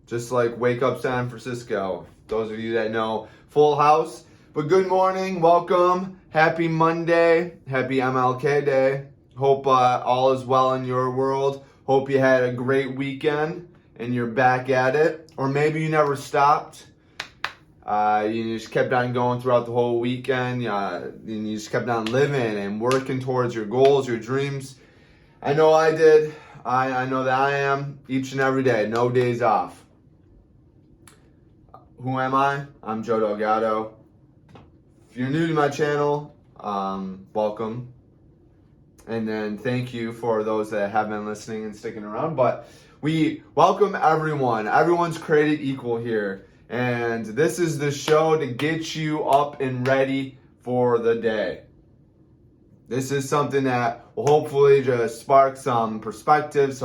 just like Wake Up San Francisco. Those of you that know, Full House. But good morning, welcome, happy Monday, happy MLK Day. Hope all is well in your world. Hope you had a great weekend and you're back at it. Or maybe you never stopped. You just kept on going throughout the whole weekend. And you just kept on living and working towards your goals, your dreams. I know I did. I know that I am each and every day. No days off. Who am I? I'm Joe Delgado. If you're new to my channel, welcome. And then thank you for those that have been listening and sticking around. But we welcome everyone. Everyone's created equal here. And this is the show to get you up and ready for the day. This is something that will hopefully just spark some perspective,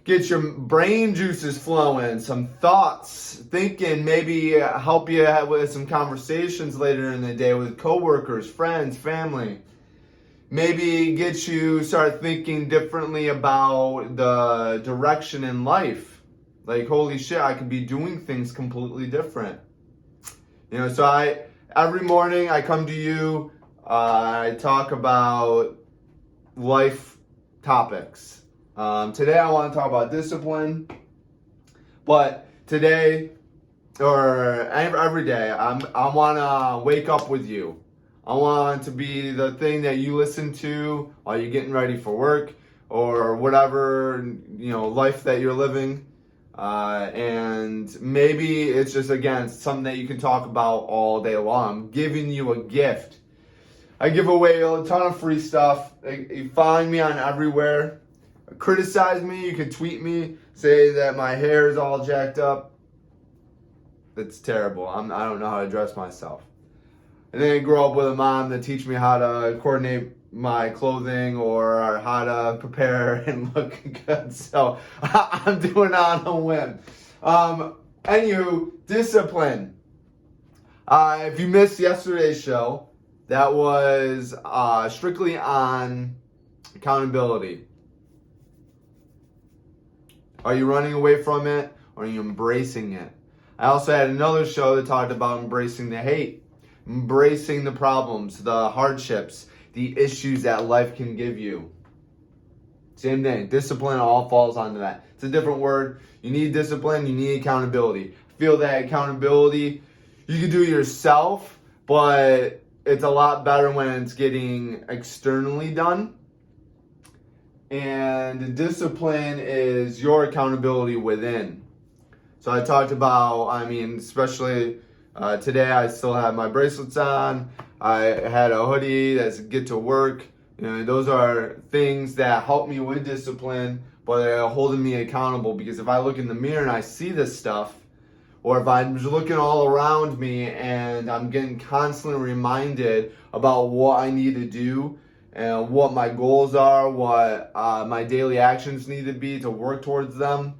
get your brain juices flowing, some thoughts, thinking, maybe help you with some conversations later in the day with coworkers, friends, family. Maybe get you start thinking differently about the direction in life. Like, holy shit, I could be doing things completely different. So every morning I come to you, I talk about life topics. Today I want to talk about discipline, but today, or every day, I want to wake up with you. I want to be the thing that you listen to while you're getting ready for work or whatever, life that you're living. And maybe it's just, again, something that you can talk about all day long. I'm giving you a gift. I give away a ton of free stuff. You find me on everywhere. Criticize me. You can tweet me. Say that my hair is all jacked up. It's terrible. I don't know how to dress myself. And then I grew up with a mom that teach me how to coordinate my clothing or how to prepare and look good. So I'm doing it on a whim. Anywho, discipline. If you missed yesterday's show, that was strictly on accountability. Are you running away from it or are you embracing it? I also had another show that talked about embracing the hate. Embracing the problems, the hardships, the issues that life can give you. Same thing. Discipline all falls onto that. It's a different word. You need discipline. You need accountability. I feel that accountability, you can do yourself, but it's a lot better when it's getting externally done. And discipline is your accountability within. So I talked about, especially today I still have my bracelets on. I had a hoodie that's get to work. Those are things that help me with discipline, but they're holding me accountable, because if I look in the mirror and I see this stuff, or if I'm just looking all around me and I'm getting constantly reminded about what I need to do and what my goals are, what my daily actions need to be to work towards them,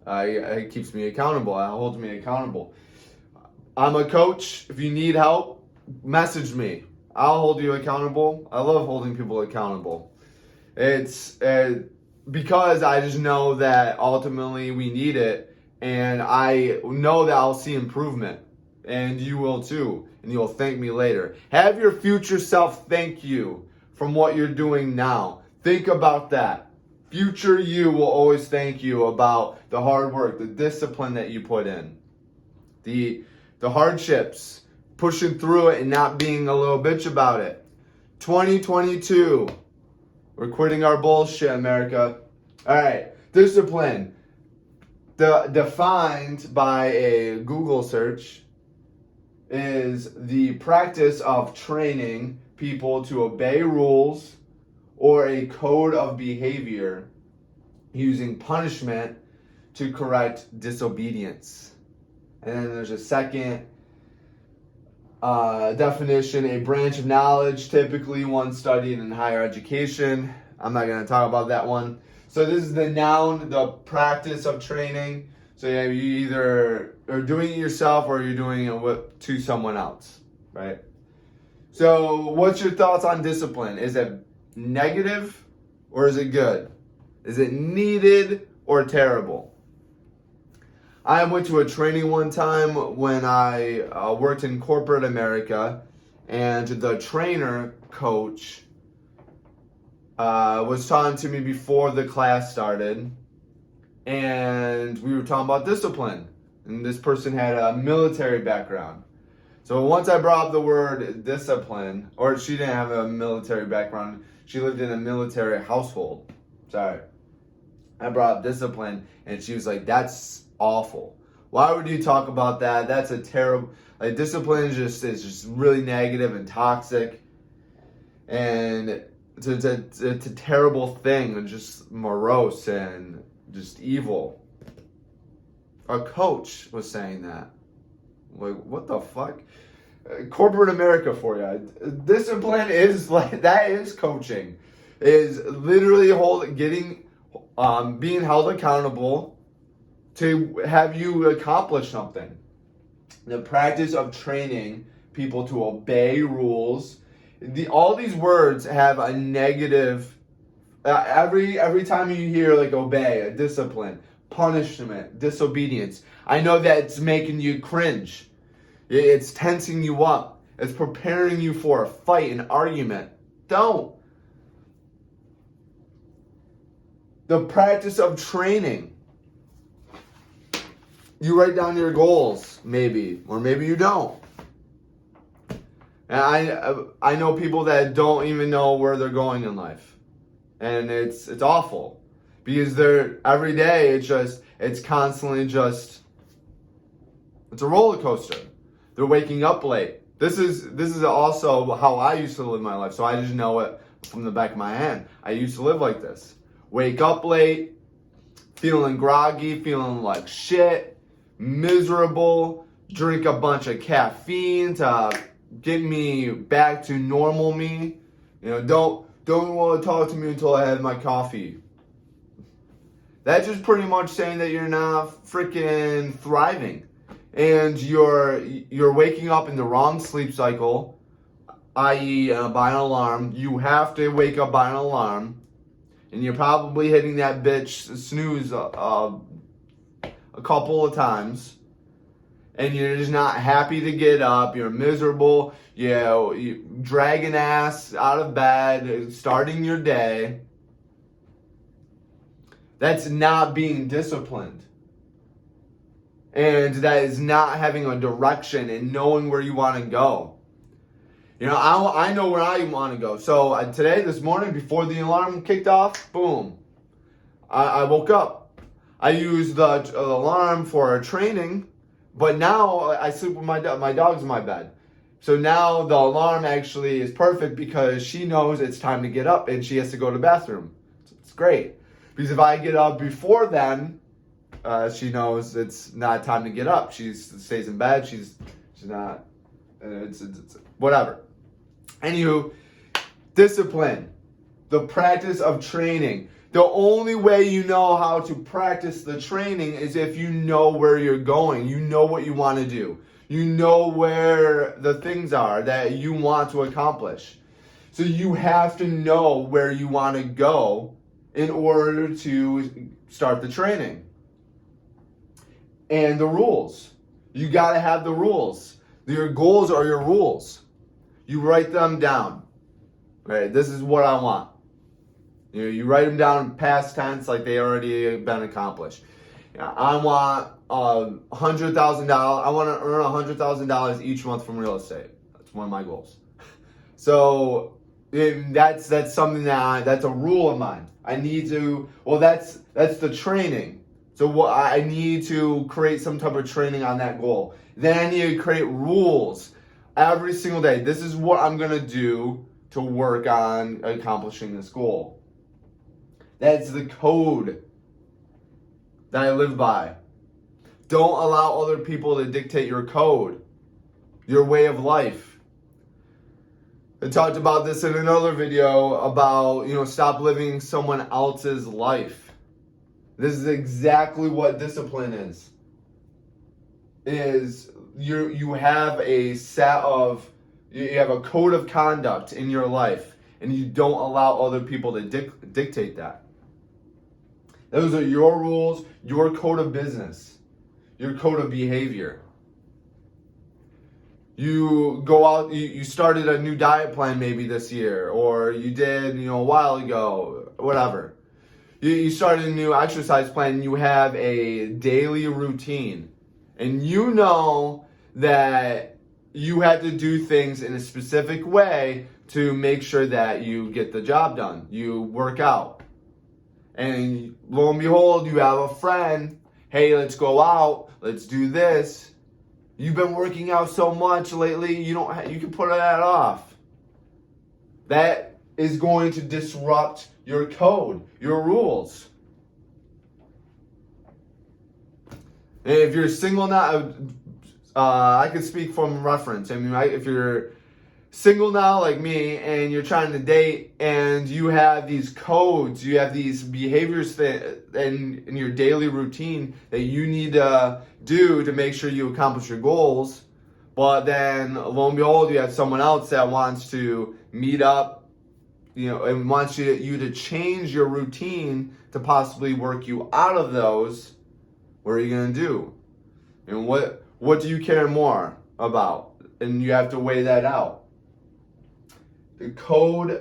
it keeps me accountable. It holds me accountable. I'm a coach. If you need help, message me. I'll hold you accountable. I love holding people accountable. It's because I just know that ultimately we need it, and I know that I'll see improvement, and you will too, and you'll thank me later. Have your future self thank you from what you're doing now. Think about that. Future you will always thank you about the hard work, the discipline that you put in, the hardships, pushing through it and not being a little bitch about it. 2022, we're quitting our bullshit, America. All right, discipline. Defined by a Google search is the practice of training people to obey rules or a code of behavior using punishment to correct disobedience. And then there's a second definition, a branch of knowledge, typically one studied in higher education. I'm not going to talk about that one. So this is the noun, the practice of training. So yeah, you either are doing it yourself or you're doing it to someone else, right? So what's your thoughts on discipline? Is it negative or is it good? Is it needed or terrible? I went to a training one time when I worked in corporate America, and the trainer coach was talking to me before the class started, and we were talking about discipline. And this person had a military background. So once I brought up the word discipline, or she didn't have a military background, she lived in a military household. Sorry. I brought up discipline, and she was like, that's awful. Why would you talk about that? That's a terrible, like, discipline is just really negative and toxic. And it's a terrible thing, and just morose and just evil. A coach was saying that. Like, what the fuck? Corporate America for you. Discipline is like, that is coaching. Is literally being held accountable to have you accomplish something. The practice of training people to obey rules. All these words have a negative. Every time you hear like obey, discipline, punishment, disobedience, I know that it's making you cringe. It's tensing you up. It's preparing you for a fight, an argument. Don't. The practice of training. You write down your goals, maybe, or maybe you don't. And I know people that don't even know where they're going in life, and it's awful, because they're every day it's constantly just, it's a roller coaster. They're waking up late. This is also how I used to live my life, so I just know it from the back of my hand. I used to live like this. Wake up late, feeling groggy, feeling like shit, miserable, drink a bunch of caffeine to get me back to normal me. You know, don't want to talk to me until I have my coffee. That's just pretty much saying that you're not freaking thriving. And you're waking up in the wrong sleep cycle, i.e. By an alarm. You have to wake up by an alarm. And you're probably hitting that bitch snooze a couple of times. And you're just not happy to get up. You're miserable. You're dragging ass out of bed, starting your day. That's not being disciplined. And that is not having a direction and knowing where you want to go. You know, I know where I want to go. So this morning, before the alarm kicked off, boom, I woke up. I used the alarm for training, but now I sleep with my dog's in my bed. So now the alarm actually is perfect, because she knows it's time to get up and she has to go to the bathroom. It's great. Because if I get up before then, she knows it's not time to get up. She stays in bed. She's not. It's whatever. Anywho, discipline, the practice of training. The only way you know how to practice the training is if you know where you're going. You know what you want to do. You know where the things are that you want to accomplish. So you have to know where you want to go in order to start the training. And the rules. You got to have the rules. Your goals are your rules. You write them down. Right? This is what I want. You write them down in past tense, like they already been accomplished. I want $100,000. I want to earn $100,000 each month from real estate. That's one of my goals. So that's something that's a rule of mine. I need to. Well, that's the training. So I need to create some type of training on that goal. Then I need to create rules every single day. This is what I'm going to do to work on accomplishing this goal. That's the code that I live by. Don't allow other people to dictate your code, your way of life. I talked about this in another video about, stop living someone else's life. This is exactly what discipline is. You have a code of conduct in your life, and you don't allow other people to dictate that. Those are your rules, your code of business. your code of behavior. You go out, you started a new diet plan maybe this year, or you did, a while ago, whatever. You started a new exercise plan, and you have a daily routine. And you know that you have to do things in a specific way to make sure that you get the job done. You work out. And lo and behold, you have a friend, hey, let's go out, let's do this. You've been working out so much lately, you can put that off. That is going to disrupt your code, your rules. And if you're single now, I can speak from reference. I mean, if you're single now like me and you're trying to date and you have these codes, you have these behaviors in your daily routine that you need to do to make sure you accomplish your goals, but then lo and behold, you have someone else that wants to meet up, and wants you to change your routine to possibly work you out of those. What are you going to do? And what do you care more about? And you have to weigh that out. The code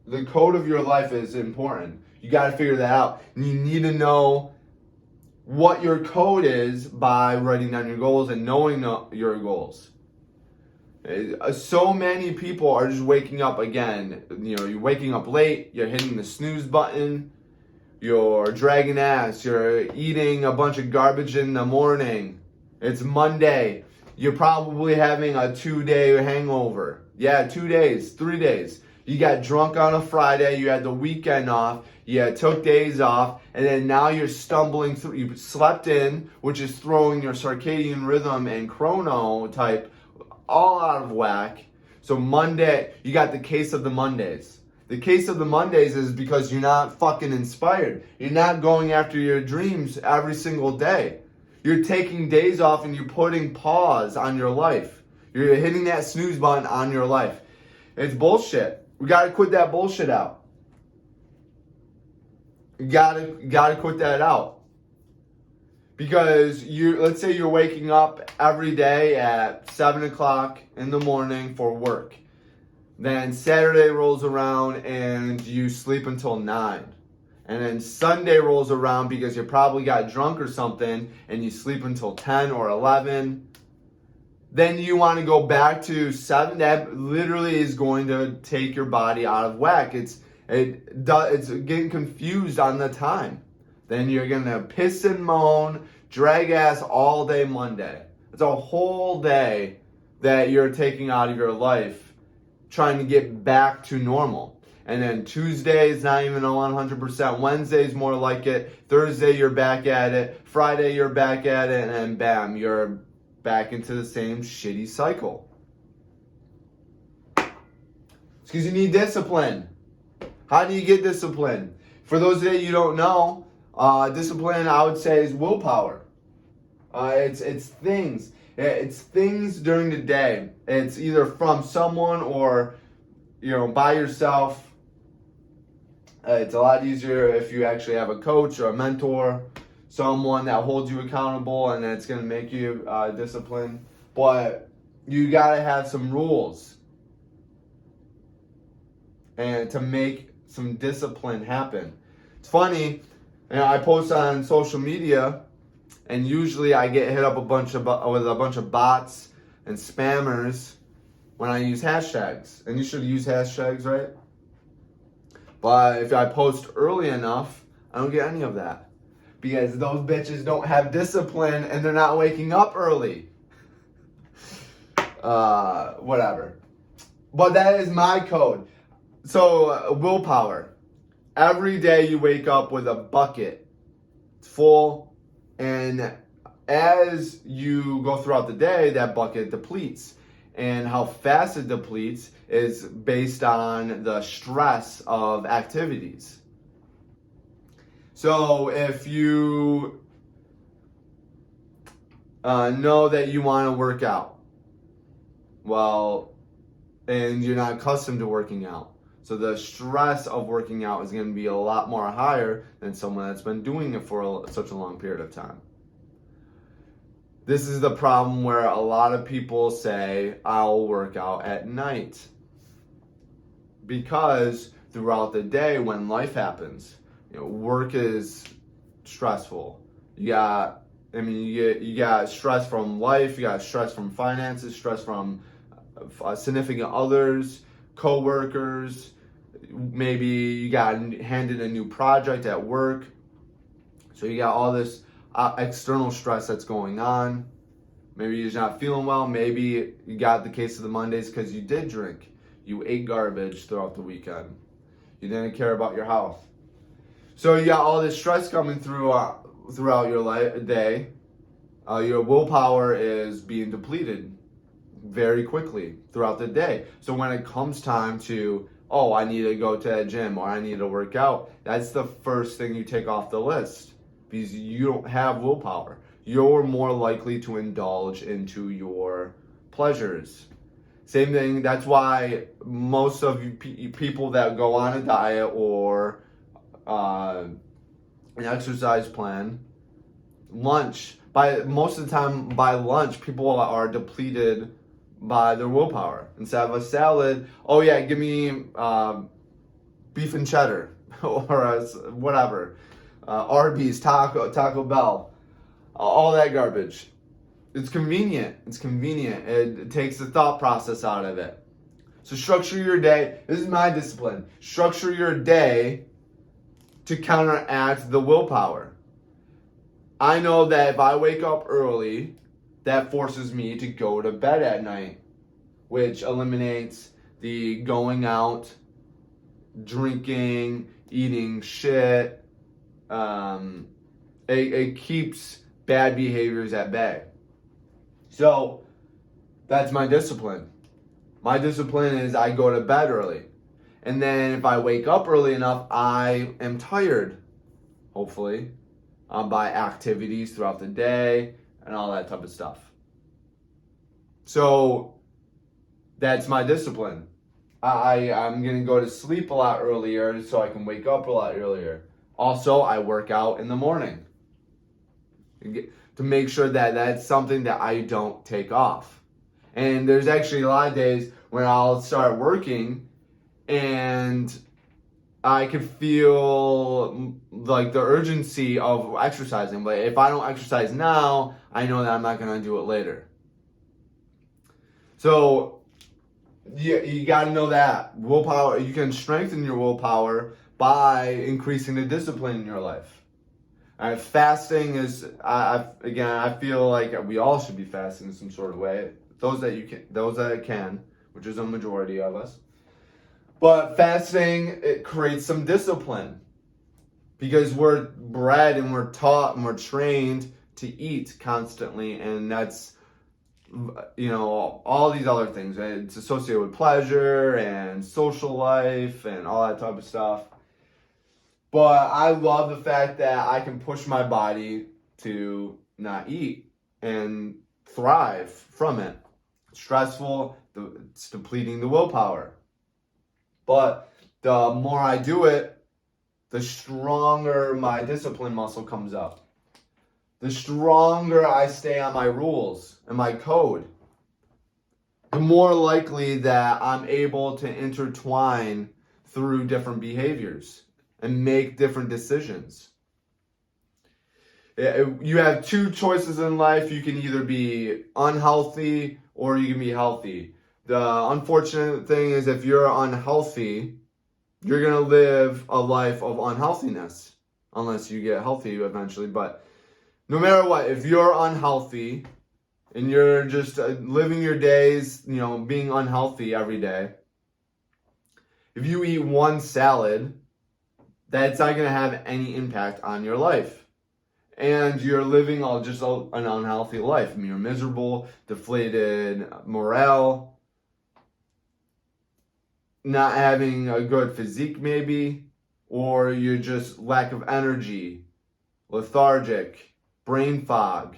of your life is important. You got to figure that out. And you need to know what your code is by writing down your goals and knowing your goals. So many people are just waking up again. You're waking up late, you're hitting the snooze button, you're dragging ass, you're eating a bunch of garbage in the morning. It's Monday. You're probably having a 2-day hangover. Yeah, 2 days, 3 days. You got drunk on a Friday, you had the weekend off, you took days off, and then now you're stumbling through. You slept in, which is throwing your circadian rhythm and chronotype all out of whack. So Monday, you got the case of the Mondays. The case of the Mondays is because you're not fucking inspired. You're not going after your dreams every single day. You're taking days off and you're putting pause on your life. You're hitting that snooze button on your life. It's bullshit. We gotta quit that bullshit out. You gotta quit that out. Because let's say you're waking up every day at 7 o'clock in the morning for work. Then Saturday rolls around and you sleep until 9. And then Sunday rolls around because you probably got drunk or something and you sleep until 10 or 11. Then you want to go back to 7. That literally is going to take your body out of whack. It's getting confused on the time. Then you're going to piss and moan, drag ass all day Monday. It's a whole day that you're taking out of your life trying to get back to normal. And then Tuesday is not even 100%. Wednesday's more like it. Thursday, you're back at it. Friday, you're back at it. And then bam, you're back into the same shitty cycle. It's because you need discipline. How do you get discipline? For those that you don't know, discipline, I would say, is willpower. It's things. It's things during the day. It's either from someone or, by yourself. It's a lot easier if you actually have a coach or a mentor, someone that holds you accountable, and it's going to make you disciplined. But you got to have some rules and to make some discipline happen. It's funny. I post on social media, and usually I get hit up with a bunch of bots and spammers when I use hashtags. And you should use hashtags, right? But if I post early enough, I don't get any of that. Because those bitches don't have discipline and they're not waking up early. Whatever. But that is my code. So, willpower. Every day you wake up with a bucket. It's full. And as you go throughout the day, that bucket depletes. And how fast it depletes is based on the stress of activities. So if you know that you want to work out, and you're not accustomed to working out, so the stress of working out is going to be a lot more higher than someone that's been doing it for such a long period of time. This is the problem where a lot of people say, I'll work out at night. Because throughout the day when life happens, work is stressful. You got stress from life, you got stress from finances, stress from significant others, co-workers. Maybe you got handed a new project at work. So you got all this external stress that's going on. Maybe you're just not feeling well. Maybe you got the case of the Mondays because you did drink. You ate garbage throughout the weekend. You didn't care about your health. So you got all this stress coming throughout your day. Your willpower is being depleted very quickly throughout the day. So when it comes time to, I need to go to that gym or I need to work out, that's the first thing you take off the list because you don't have willpower. You're more likely to indulge into your pleasures. Same thing, that's why most of you people that go on a diet or an exercise plan, most of the time by lunch, people are depleted by their willpower. Instead of a salad, give me beef and cheddar or whatever, Arby's, Taco Bell, all that garbage. It's convenient. It takes the thought process out of it. So structure your day. This is my discipline. Structure your day to counteract the willpower. I know that if I wake up early, that forces me to go to bed at night, which eliminates the going out, drinking, eating shit. It keeps bad behaviors at bay. So that's my discipline. My discipline is I go to bed early. And then if I wake up early enough, I am tired, hopefully, by activities throughout the day and all that type of stuff. So that's my discipline. I'm going to go to sleep a lot earlier so I can wake up a lot earlier. Also, I work out in the morning to make sure that that's something that I don't take off. And there's actually a lot of days when I'll start working and I can feel like the urgency of exercising. But if I don't exercise now, I know that I'm not going to do it later. So you got to know that willpower, you can strengthen your willpower by increasing the discipline in your life. Fasting is, I feel like we all should be fasting in some sort of way. Those that can, which is a majority of us. But fasting, it creates some discipline because we're bred and we're taught and we're trained to eat constantly, and that's, all these other things. It's associated with pleasure and social life and all that type of stuff. But I love the fact that I can push my body to not eat and thrive from it. It's stressful, it's depleting the willpower. But the more I do it, the stronger my discipline muscle comes up. The stronger I stay on my rules and my code. The more likely that I'm able to intertwine through different behaviors and make different decisions. You have two choices in life. You can either be unhealthy or you can be healthy. The unfortunate thing is if you're unhealthy, you're going to live a life of unhealthiness unless you get healthy eventually. But no matter what, if you're unhealthy and you're just living your days, being unhealthy every day, if you eat one salad, that's not going to have any impact on your life. And you're living just an unhealthy life. You're miserable, deflated morale, not having a good physique maybe, or you're just lack of energy, lethargic, brain fog,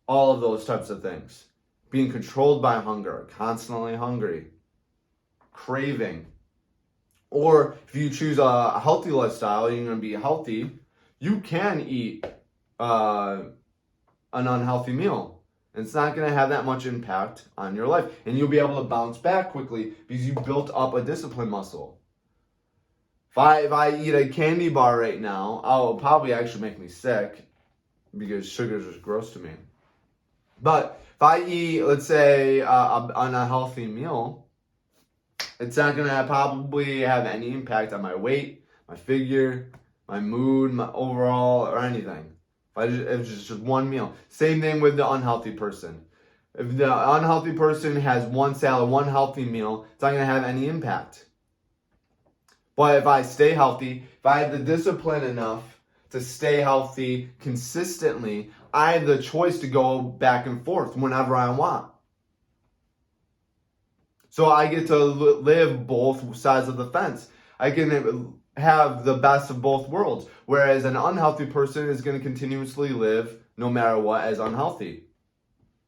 all of those types of things. Being controlled by hunger, constantly hungry, craving. Or if you choose a healthy lifestyle, you're going to be healthy, you can eat an unhealthy meal. It's not going to have that much impact on your life. And you'll be able to bounce back quickly because you built up a discipline muscle. If I eat a candy bar right now, it'll probably actually make me sick because sugar is just gross to me. But if I eat, let's say, an unhealthy meal, it's not going to probably have any impact on my weight, my figure, my mood, my overall, or anything. If it's just one meal. Same thing with the unhealthy person. If the unhealthy person has one salad, one healthy meal, it's not going to have any impact. But if I stay healthy, if I have the discipline enough to stay healthy consistently, I have the choice to go back and forth whenever I want. So I get to live both sides of the fence. I can have the best of both worlds. Whereas an unhealthy person is going to continuously live, no matter what, as unhealthy.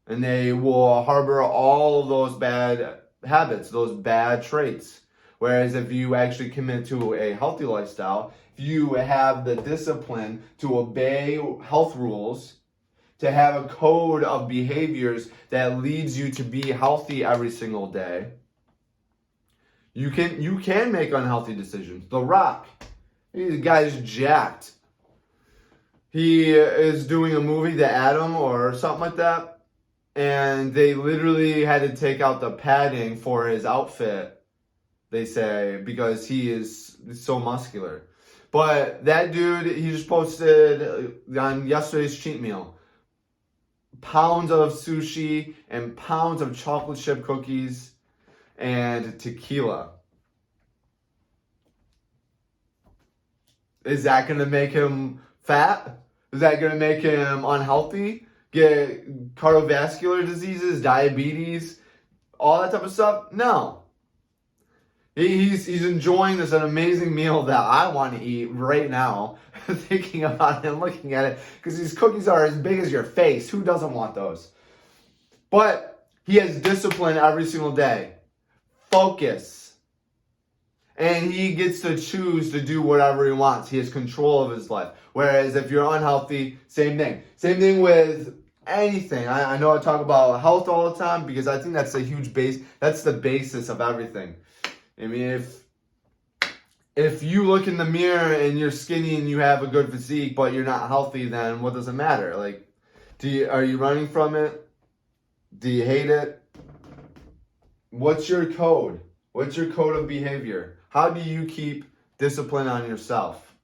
And they will harbor all of those bad habits, those bad traits. Whereas if you actually commit to a healthy lifestyle, if you have the discipline to obey health rules, to have a code of behaviors that leads you to be healthy every single day, you can make unhealthy decisions. The Rock, the guy's jacked. He is doing a movie, The Atom or something like that, and they literally had to take out the padding for his outfit, they say, because he is so muscular. But that dude, he just posted on yesterday's cheat meal, pounds of sushi and pounds of chocolate chip cookies and tequila. Is that going to make him fat? Is that going to make him unhealthy? Get cardiovascular diseases, diabetes, all that type of stuff? No. He's enjoying this an amazing meal that I want to eat right now, thinking about it and looking at it, because these cookies are as big as your face. Who doesn't want those? But he has discipline every single day. Focus. And he gets to choose to do whatever he wants. He has control of his life. Whereas if you're unhealthy, same thing. Same thing with anything. I know I talk about health all the time because I think that's a huge base. That's the basis of everything. I mean, if you look in the mirror and you're skinny and you have a good physique, but you're not healthy, then what does it matter? Like, are you running from it? Do you hate it? What's your code? What's your code of behavior? How do you keep discipline on yourself?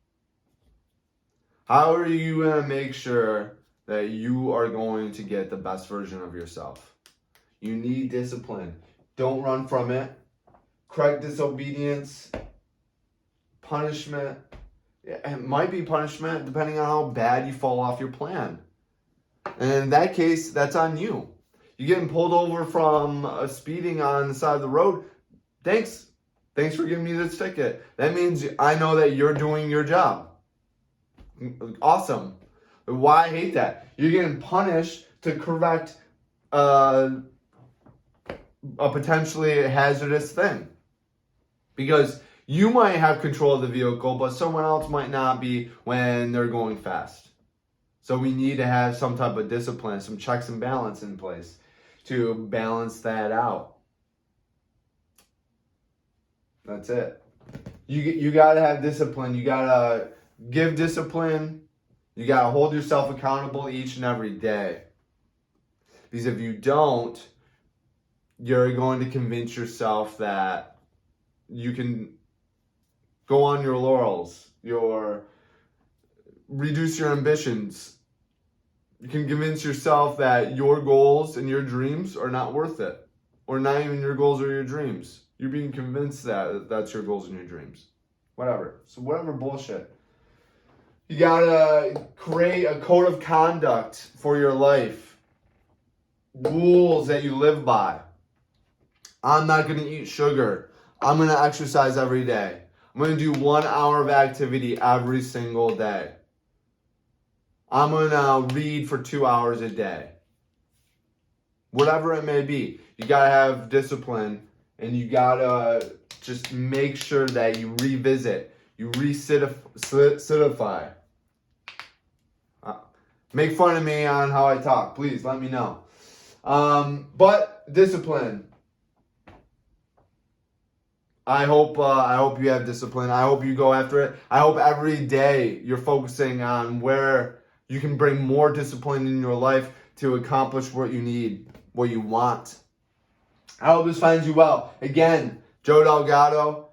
How are you going to make sure that you are going to get the best version of yourself? You need discipline. Don't run from it. Correct disobedience, punishment. It might be punishment depending on how bad you fall off your plan. And in that case, that's on you. You're getting pulled over from speeding on the side of the road. Thanks for giving me this ticket. That means I know that you're doing your job. Awesome. Why I hate that? You're getting punished to correct a potentially hazardous thing. Because you might have control of the vehicle, but someone else might not be when they're going fast. So we need to have some type of discipline, some checks and balance in place to balance that out. That's it. You got to have discipline. You got to give discipline. You got to hold yourself accountable each and every day. Because if you don't, you're going to convince yourself that you can go on your laurels, reduce your ambitions. You can convince yourself that your goals and your dreams are not worth it, or not even your goals or your dreams. You're being convinced that that's your goals and your dreams. Whatever. So whatever bullshit. You gotta create a code of conduct for your life. Rules that you live by. I'm not gonna eat sugar. I'm going to exercise every day. I'm going to do 1 hour of activity every single day. I'm going to read for 2 hours a day. Whatever it may be. You got to have discipline, and you got to just make sure that you revisit, you recidify. Make fun of me on how I talk. Please let me know. But discipline. I hope you have discipline. I hope you go after it. I hope every day you're focusing on where you can bring more discipline in your life to accomplish what you need, what you want. I hope this finds you well. Again, Joe Delgado,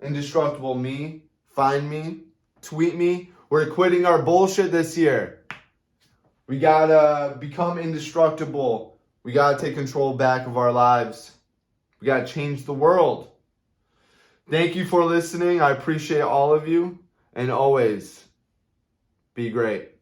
Indestructible Me. Find me, tweet me. We're quitting our bullshit this year. We gotta become indestructible. We gotta take control back of our lives. We gotta change the world. Thank you for listening. I appreciate all of you. And always be great.